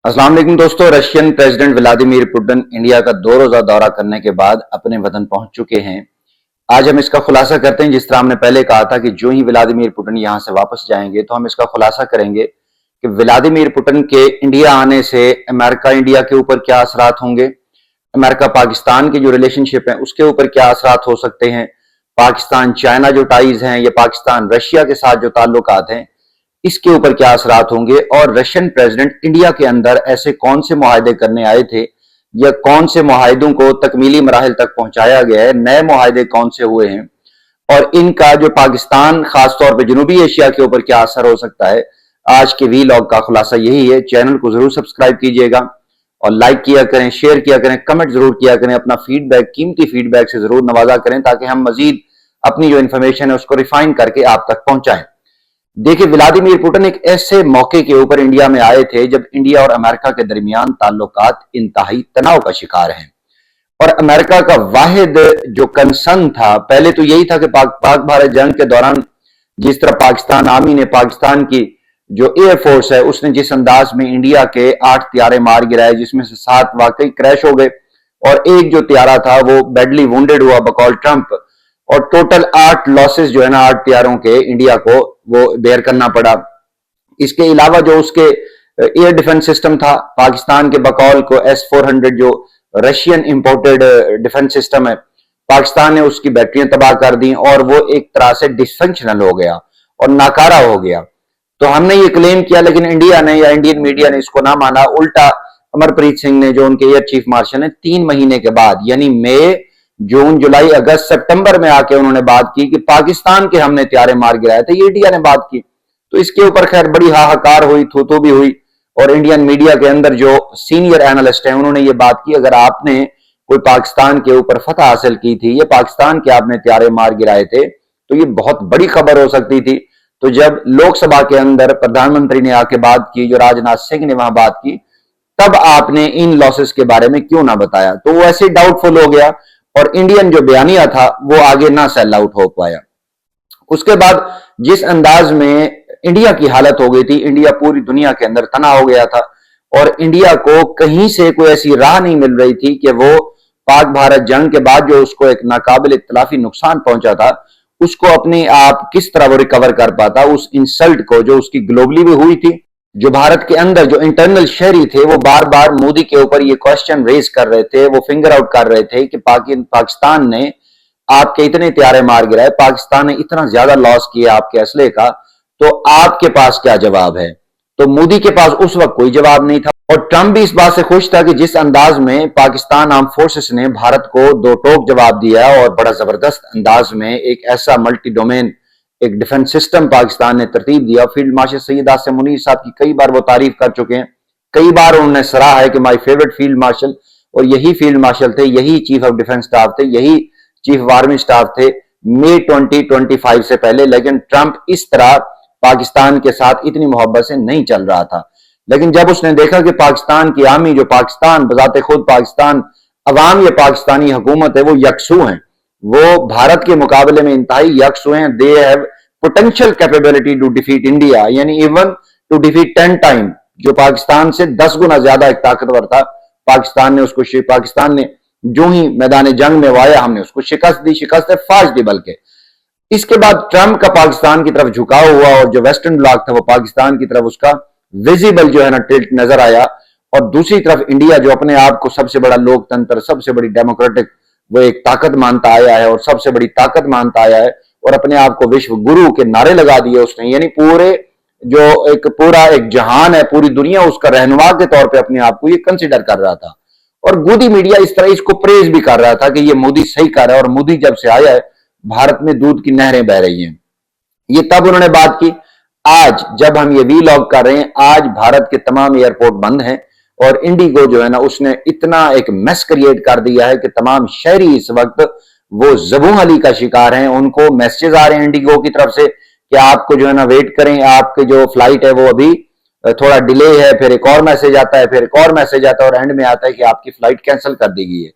अस्सलाम वालेकुम दोस्तों। Russian president Vladimir Putin India का 2 रोजा दौरा करने के बाद अपने वतन पहुंच चुके हैं। आज हम इसका खुलासा करते हैं। जिस तरह हमने पहले कहा था कि जो ही व्लादिमीर पुतिन यहां से वापस जाएंगे तो हम इसका खुलासा करेंगे कि व्लादिमीर पुतिन के इंडिया आने से अमेरिका इंडिया के ऊपर क्या असरात होंगे, अमेरिका पाकिस्तान की जो रिलेशनशिप है उसके ऊपर क्या असरात हो सकते हैं, पाकिस्तान चाइना जो टाइज हैं या पाकिस्तान रशिया के साथ जो ताल्लुकात हैं इसके ऊपर क्या असरात होंगे, और रशियन प्रेसिडेंट इंडिया के अंदर ऐसे कौन से मुआहदे करने आए थे या कौन से मुआहदों को तकमीली मराहिल तक पहुंचाया गया है, नए मुआहदे कौन से हुए हैं और इनका जो पाकिस्तान खासतौर पर जनूबी एशिया के ऊपर क्या असर हो सकता है। आज के वीलॉग का खुलासा यही है। चैनल को जरूर सब्सक्राइब कीजिएगा और लाइक किया करें, शेयर किया करें, कमेंट जरूर किया करें, अपना फीडबैक कीमती फीडबैक से जरूर नवाजा करें ताकि हम मजीद अपनी जो इन्फॉर्मेशन है उसको रिफाइन करके आप तक पहुंचाएं। देखिए, व्लादिमीर पुतिन एक ऐसे मौके के ऊपर इंडिया में आए थे जब इंडिया और अमेरिका के दरमियान ताल्लुकात इंतहाई तनाव का शिकार हैं और अमेरिका का वाहिद जो कंसर्न था पहले तो यही था कि पाक भारत जंग के दौरान जिस तरह पाकिस्तान आर्मी ने, पाकिस्तान की जो एयरफोर्स है उसने जिस अंदाज में इंडिया के 8 त्यारे मार गिराए जिसमें से 7 वाकई क्रैश हो गए और एक जो त्यारा था वो बैडली वुंडेड हुआ बकौल ट्रंप, और टोटल 8 लॉसेस जो है ना 8 त्यारों के इंडिया को वो बेयर करना पड़ा। इसके अलावा जो उसके एयर डिफेंस सिस्टम था पाकिस्तान के बकौल को S-400 जो रशियन इंपोर्टेड डिफेंस सिस्टम है, पाकिस्तान ने उसकी बैटरियां तबाह कर दी और वो एक तरह से डिसफंक्शनल हो गया और नाकारा हो गया। तो हमने ये क्लेम किया लेकिन इंडिया ने या इंडियन मीडिया ने इसको ना माना। उल्टा अमरप्रीत सिंह ने जो उनके एयर चीफ मार्शल ने 3 महीने के बाद यानी मई, जून, जुलाई, अगस्त, सितंबर में आके उन्होंने बात की कि पाकिस्तान के हमने त्यारे मार गिराए थे, ये इंडिया ने बात की। तो इसके ऊपर खैर बड़ी हाहाकार हुई, थू भी हुई और इंडियन मीडिया के अंदर जो सीनियर एनालिस्ट हैं उन्होंने ये बात की अगर आपने कोई पाकिस्तान के ऊपर फतह हासिल की थी या पाकिस्तान के आपने त्यारे मार गिराए थे तो ये बहुत बड़ी खबर हो सकती थी। तो जब लोकसभा के अंदर प्रधानमंत्री ने आके बात की, जो राजनाथ सिंह ने वहां बात की, तब आपने इन लॉसेस के बारे में क्यों ना बताया, तो वो ऐसे डाउटफुल हो गया और इंडियन जो बयानिया था वो आगे ना सेल आउट हो पाया। उसके बाद जिस अंदाज में इंडिया की हालत हो गई थी, इंडिया पूरी दुनिया के अंदर तना हो गया था और इंडिया को कहीं से कोई ऐसी राह नहीं मिल रही थी कि वो पाक भारत जंग के बाद जो उसको एक नाकाबिल इत्तलाफी नुकसान पहुंचा था उसको अपने आप किस तरह वो रिकवर कर पाता, उस इंसल्ट को जो उसकी ग्लोबली भी हुई थी। जो भारत के अंदर जो इंटरनल शहरी थे वो बार बार मोदी के ऊपर ये क्वेश्चन रेज कर रहे थे, वो फिंगर आउट कर रहे थे कि पाकिस्तान ने आपके इतने त्यारे मार गिराए, पाकिस्तान ने इतना ज्यादा लॉस किया आपके असले का, तो आपके पास क्या जवाब है। तो मोदी के पास उस वक्त कोई जवाब नहीं था और ट्रंप भी इस बात से खुश था कि जिस अंदाज में पाकिस्तान आर्म फोर्सेस ने भारत को दो टोक जवाब दिया और बड़ा जबरदस्त अंदाज में एक ऐसा मल्टी डोमेन एक डिफेंस सिस्टम पाकिस्तान ने तरतीब दिया। फील्ड मार्शल सैयद आसिम मुनीर साहब की कई बार वो तारीफ कर चुके हैं, कई बार उन्होंने सराहा है कि माय फेवरेट फील्ड मार्शल, और यही फील्ड मार्शल थे, यही चीफ ऑफ डिफेंस स्टाफ थे, यही चीफ ऑफ आर्मी स्टाफ थे मई 2025 से पहले। लेकिन ट्रंप इस तरह पाकिस्तान के साथ इतनी मोहब्बत से नहीं चल रहा था। लेकिन जब उसने देखा कि पाकिस्तान की आर्मी, जो पाकिस्तान बजाते खुद पाकिस्तान अवाम या पाकिस्तानी हुकूमत है, वो यकसू हैं, वो भारत के मुकाबले में इंतहाई यकसू हैं। They have potential capability to defeat India, यानी इवन टू डिफीट 10 टाइम, जो पाकिस्तान से 10 गुना ज्यादा एक ताकतवर था। पाकिस्तान ने जो ही मैदान जंग में वाया हमने उसको शिकस्त दी, शिकस्त फाश दी बल्कि। इसके बाद ट्रंप का पाकिस्तान की तरफ झुकाव हुआ और जो वेस्टर्न ब्लॉक था वो पाकिस्तान की तरफ उसका विजिबल जो है ना टिल्ट नजर आया, और दूसरी तरफ इंडिया जो अपने आप को सबसे बड़ा लोकतंत्र, सबसे बड़ी डेमोक्रेटिक वो एक ताकत मानता आया है और सबसे बड़ी ताकत मानता आया है और अपने आप को विश्व गुरु के नारे लगा दिए उसने, यानी पूरा एक जहान है, पूरी दुनिया उसका रहनुमा के तौर पे अपने आप को ये कंसिडर कर रहा था। और गोदी मीडिया इस तरह इसको प्रेज भी कर रहा था कि ये मोदी सही कर रहा है और मोदी जब से आया है भारत में दूध की नहरें बह रही हैं। ये तब उन्होंने बात की। आज जब हम ये वीलॉग कर रहे हैं, आज भारत के तमाम एयरपोर्ट बंद हैं और इंडिगो जो है ना उसने इतना एक मेस क्रिएट कर दिया है कि तमाम शहरी इस वक्त वो ज़बूहली का शिकार हैं। उनको मैसेज आ रहे हैं इंडिगो की तरफ से कि आपको जो है ना वेट करें, आपके जो फ्लाइट है वो अभी थोड़ा डिले है, फिर एक और मैसेज आता है, फिर एक और मैसेज आता है और एंड में आता है कि आपकी फ्लाइट कैंसिल कर दी गई है।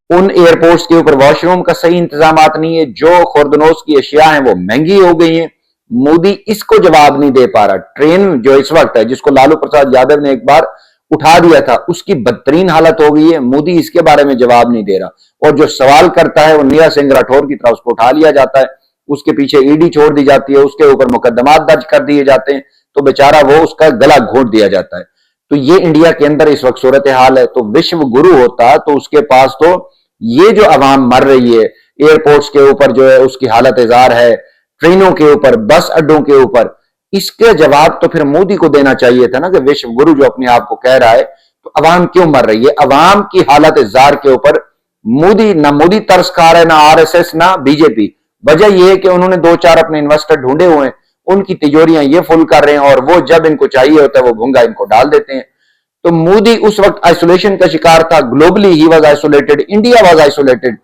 उन एयरपोर्ट्स के ऊपर वॉशरूम का सही इंतजाम नहीं है, जो खुर्दनोश की अशिया हैं वो महंगी हो गई हैं। मोदी इसको जवाब नहीं दे पा रहा। ट्रेन जो इस वक्त है जिसको लालू प्रसाद यादव ने एक बार उठा दिया था, उसकी बदतरीन हालत हो गई है। मोदी इसके बारे में जवाब नहीं दे रहा और जो सवाल करता है वो नीरज सिंह राठौर की तरह उसको उठा लिया जाता है, उसके पीछे ईडी छोड़ दी जाती है, उसके ऊपर मुकदमात दर्ज कर दिए जाते हैं, तो बेचारा वो उसका गला घोंट दिया जाता है। तो ये इंडिया के अंदर इस वक्त सूरत हाल है। तो विश्व गुरु होता तो उसके पास तो ये जो अवाम मर रही है, एयरपोर्ट्स के ऊपर जो है उसकी हालत इजार है, ट्रेनों के ऊपर, बस अड्डों के ऊपर, इसके जवाब तो फिर मोदी को देना चाहिए था ना, कि विश्व गुरु जो अपने आप को कह रहा है, तो अवाम क्यों मर रही है? अवाम की हालत इजार के ऊपर मोदी तरस खा रहे, ना आरएसएस ना बीजेपी। वजह यह है कि उन्होंने दो चार अपने इन्वेस्टर ढूंढे हुए हैं, उनकी तिजोरियां ये फुल कर रहे हैं और वो जब इनको चाहिए होता है वो भूंगा इनको डाल देते हैं। तो मोदी उस वक्त आइसोलेशन का शिकार था, globally he was isolated, India was isolated.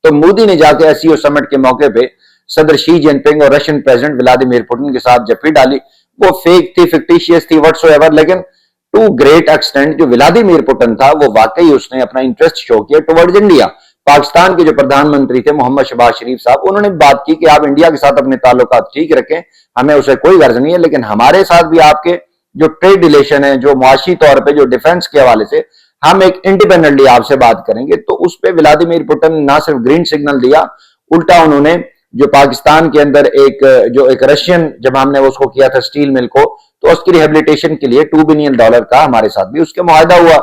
तो मोदी ने जाके एससीओ समिट के मौके पे सदर शी जिनपिंग और रशियन प्रेसिडेंट व्लादिमीर पुतिन के साथ जफ्फी डाली। वो फेक थी, फिक्टिशियस थी, व्हाटसोएवर, लेकिन टू ग्रेट एक्सटेंट जो व्लादिमीर पुतिन था वो वाकई उसने अपना इंटरेस्ट शो किया टुवर्ड्स इंडिया। पाकिस्तान के जो प्रधानमंत्री थे मोहम्मद शहबाज शरीफ साहब, उन्होंने बात की कि आप इंडिया के साथ अपने ताल्लुकात ठीक रखें, हमें उसे कोई गर्ज नहीं है, लेकिन हमारे साथ भी आपके जो ट्रेड रिलेशन है, जो मुआशी तौर पर, जो डिफेंस के हवाले से, हम एक इंडिपेंडेंटली आपसे बात करेंगे। तो उस पर व्लादिमीर पुतिन ने ना सिर्फ ग्रीन सिग्नल दिया, उल्टा उन्होंने जो पाकिस्तान के अंदर एक रशियन, जब हमने उसको किया था स्टील मिल को, तो उसकी रिहेबिलिटेशन के लिए $2 बिलियन का हमारे साथ भी उसके मुआहदा हुआ।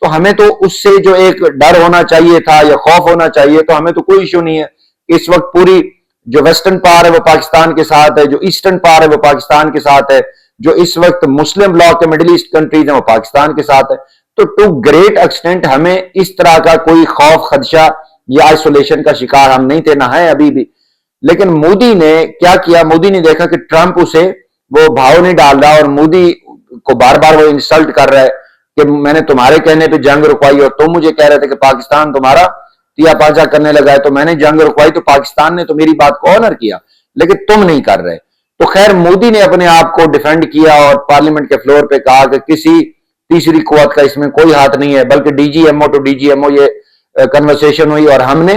तो हमें तो उससे जो एक डर होना चाहिए था या खौफ होना चाहिए, तो हमें तो कोई इश्यू नहीं है। इस वक्त पूरी जो वेस्टर्न पावर है वो पाकिस्तान के साथ है, जो ईस्टर्न पावर है वो पाकिस्तान के साथ है, जो इस वक्त मुस्लिम ब्लॉक के मिडिल ईस्ट कंट्रीज है वो पाकिस्तान के साथ है। तो टू ग्रेट एक्सटेंट हमें इस तरह का कोई खौफ, खदशा या आइसोलेशन का शिकार हम नहीं थे, ना है अभी भी। लेकिन मोदी ने क्या किया? मोदी ने देखा कि ट्रंप उसे वो भाव नहीं डाल रहा और मोदी को बार बार वो इंसल्ट कर रहा है कि मैंने तुम्हारे कहने पे जंग रुकवाई और तुम मुझे कह रहे थे कि पाकिस्तान तुम्हारा तिया पाचा करने लगा है, तो मैंने जंग रुकवाई, तो पाकिस्तान ने तो मेरी बात को ऑनर किया, लेकिन तुम नहीं कर रहे। तो खैर मोदी ने अपने आप को डिफेंड किया और पार्लियामेंट के फ्लोर पे कहा कि किसी तीसरी कुवत का इसमें कोई हाथ नहीं है, बल्कि डीजीएमओ टू डीजीएमओ ये कन्वर्सेशन हुई और हमने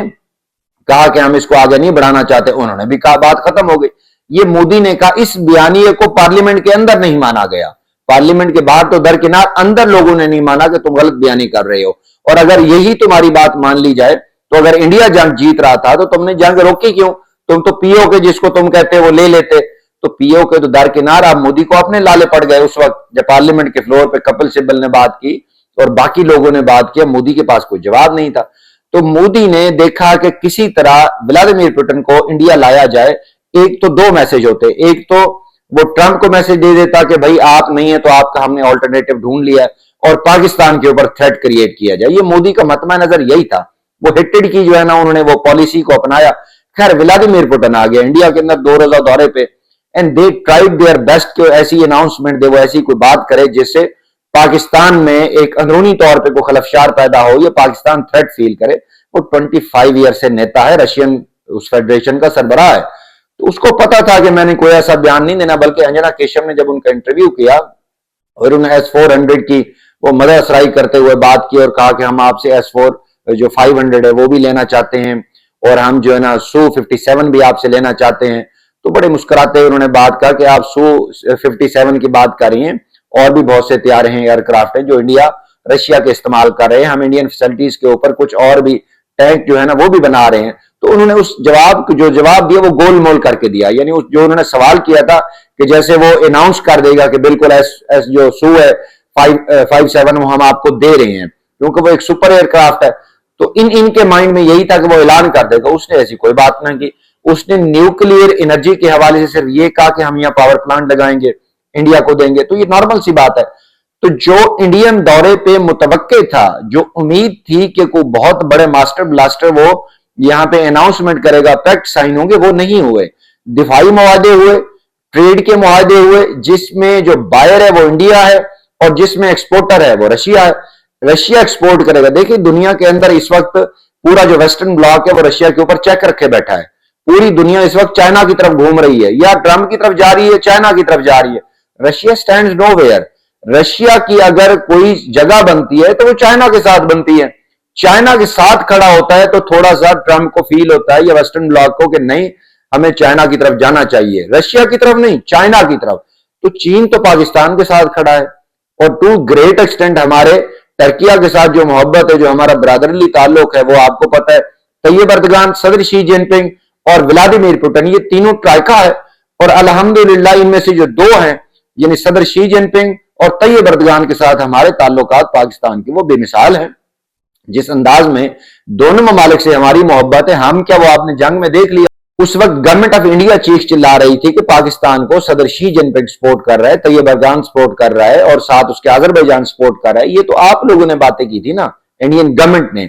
कहा कि हम इसको आगे नहीं बढ़ाना चाहते, उन्होंने भी कहा, बात खत्म हो गई। ये मोदी ने कहा। इस बयानिए को पार्लियामेंट के अंदर नहीं माना गया, पार्लियामेंट के बाहर तो दरकिनार, अंदर लोगों ने नहीं माना कि तुम गलत बयानी कर रहे हो। और अगर यही तुम्हारी बात मान ली जाए, तो अगर इंडिया जंग जीत रहा था तो तुमने जंग रोकी क्यों? तुम तो पीओ के जिसको तुम कहते वो ले लेते। तो पीओ के तो दरकिनार आप मोदी को अपने लाले पड़ गए उस वक्त जब पार्लियामेंट के फ्लोर पे कपिल सिब्बल ने बात की और बाकी लोगों ने बात किया, मोदी के पास कोई जवाब नहीं था। तो मोदी ने देखा कि किसी तरह व्लादिमीर पुतिन को इंडिया लाया जाए। एक तो दो मैसेज होते, एक तो वो ट्रंप को मैसेज दे देता कि भाई आप नहीं है तो आपका हमने ऑल्टरनेटिव ढूंढ लिया है, और पाकिस्तान के ऊपर थ्रेट क्रिएट किया जाए। ये मोदी का मतमा नजर यही था। वो हिटेड की जो है ना, उन्होंने वो पॉलिसी को अपनाया। खैर व्लादिमीर पुतिन आ गया इंडिया के अंदर 2 रोजा दौरे पे, and they tried their best कि ऐसी अनाउंसमेंट दे, वो ऐसी कोई बात करे जिससे पाकिस्तान में एक अंदरूनी तौर पे कोई खलफशार पैदा हो, ये पाकिस्तान थ्रेट फील करे। वो 25 ईयर से नेता है, रशियन उस फेडरेशन का सरबराह है, तो उसको पता था कि मैंने कोई ऐसा बयान नहीं देना। बल्कि अंजना केशव ने जब उनका इंटरव्यू किया और उन्हें S-400 की वो मदद असराई करते हुए बात की और कहा कि हम आपसे S-4 जो 500 है वो भी लेना चाहते हैं और हम जो है ना Su-57 भी आपसे लेना चाहते हैं, तो बड़े मुस्कुराते हुए उन्होंने बात कहा कि आप Su-57 की बात कर रही हैं, और भी बहुत से तैयार हैं एयरक्राफ्ट हैं जो इंडिया रशिया के इस्तेमाल कर रहे हैं, हम इंडियन फैसिलिटीज के ऊपर कुछ और भी टैंक जो है ना वो भी बना रहे हैं। तो उन्होंने उस जवाब दिया वो गोलमोल करके दिया, यानी जो उन्होंने सवाल किया था कि जैसे वो अनाउंस कर देगा कि बिल्कुल एस जो सू है 57 वो हम आपको दे रहे हैं क्योंकि वो एक सुपर एयरक्राफ्ट है। तो इनके माइंड में यही था कि वो ऐलान कर देगा। उसने ऐसी कोई बात ना की। उसने न्यूक्लियर एनर्जी के हवाले से सिर्फ ये कहा कि हम यहाँ पावर प्लांट लगाएंगे, इंडिया को देंगे, तो ये नॉर्मल सी बात है। तो जो इंडियन दौरे पे मुतवक्के था, जो उम्मीद थी कि कोई बहुत बड़े मास्टर ब्लास्टर वो यहां पे अनाउंसमेंट करेगा, पैक्ट साइन होंगे, वो नहीं हुए। दिफाई मुआहदे हुए, ट्रेड के मुआहदे हुए, जिसमें जो बायर है वो इंडिया है और जिसमें एक्सपोर्टर है वो रशिया है। रशिया एक्सपोर्ट करेगा। देखिए दुनिया के अंदर इस वक्त पूरा जो वेस्टर्न ब्लॉक है वो रशिया के ऊपर चेक रखे बैठा है। पूरी दुनिया इस वक्त चाइना की तरफ घूम रही है, या ट्रंप की तरफ जा रही है, चाइना की तरफ जा रही है। Russia stands nowhere. रशिया की अगर कोई जगह बनती है तो वो चाइना के साथ बनती है। चाइना के साथ खड़ा होता है तो थोड़ा सा ट्रंप को फील होता है या वेस्टर्न ब्लॉक को कि नहीं, हमें चाइना की तरफ जाना चाहिए, रशिया की तरफ नहीं, चाइना की तरफ। तो चीन तो पाकिस्तान के साथ खड़ा है, और टू ग्रेट एक्सटेंट हमारे टर्किया के साथ जो मोहब्बत है, जो हमारा ब्रदरली ताल्लुक है, वो आपको पता है। तैयब अर्दगान, सदर शी जिनपिंग और व्लादिमीर पुतिन, ये तीनों ट्राइका है। और अल्हम्दुलिल्लाह इनमें से जो दो हैं, यानी सदर शी जिनपिंग और तैयब अर्दगान के साथ हमारे ताल्लुकात पाकिस्तान के वो बेमिसाल हैं। जिस अंदाज में दोनों ममालिक से हमारी मोहब्बत है, हम क्या वो आपने जंग में देख लिया, उस वक्त गवर्नमेंट ऑफ इंडिया चीख चिल्ला रही थी कि पाकिस्तान को सदर शी जिनपिंग सपोर्ट कर रहा है, तैयब अर्दगान सपोर्ट कर रहा है और साथ उसके अजरबैजान सपोर्ट कर रहा है। ये तो आप लोगों ने बातें की थी ना, इंडियन गवर्नमेंट ने।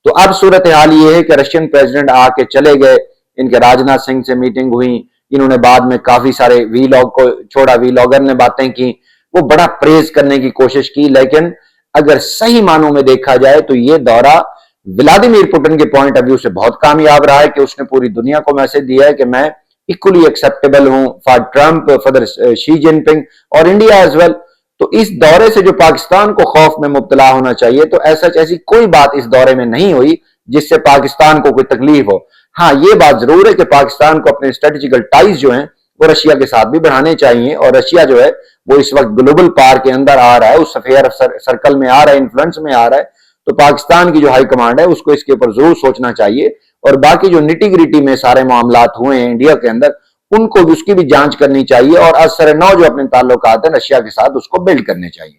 तो अब सूरत हाल ये है कि रशियन प्रेसिडेंट आके चले गए, इनके राजनाथ सिंह से मीटिंग हुई, इन्होंने बाद में काफी सारे वीलॉग को छोड़ा, वीलॉगर ने बातें की, वो बड़ा प्रेज करने की कोशिश की। लेकिन अगर सही मानों में देखा जाए तो ये दौरा व्लादिमीर पुतिन के पॉइंट ऑफ व्यू से बहुत कामयाब रहा है कि उसने पूरी दुनिया को मैसेज दिया है कि मैं इक्वली एक्सेप्टेबल हूं for Trump, for Xi Jinping और इंडिया एज वेल। तो इस दौरे से जो पाकिस्तान को खौफ में मुब्तला होना चाहिए, तो ऐसी कोई बात इस दौरे में नहीं हुई जिससे पाकिस्तान को कोई तकलीफ हो। हाँ, ये बात जरूर है कि पाकिस्तान को अपने स्ट्रेटेजिकल टाइज जो हैं वो रशिया के साथ भी बढ़ाने चाहिए। और रशिया जो है वो इस वक्त ग्लोबल पावर के अंदर आ रहा है, उस स्फीयर सर्कल में आ रहा है, इन्फ्लुएंस में आ रहा है। तो पाकिस्तान की जो हाई कमांड है उसको इसके ऊपर जरूर सोचना चाहिए। और बाकी जो निटी ग्रिटी में सारे मामलात हुए हैं इंडिया के अंदर, उनको भी उसकी भी जांच करनी चाहिए और असर नौ जो अपने ताल्लुकात है रशिया के साथ उसको बिल्ड करने चाहिए।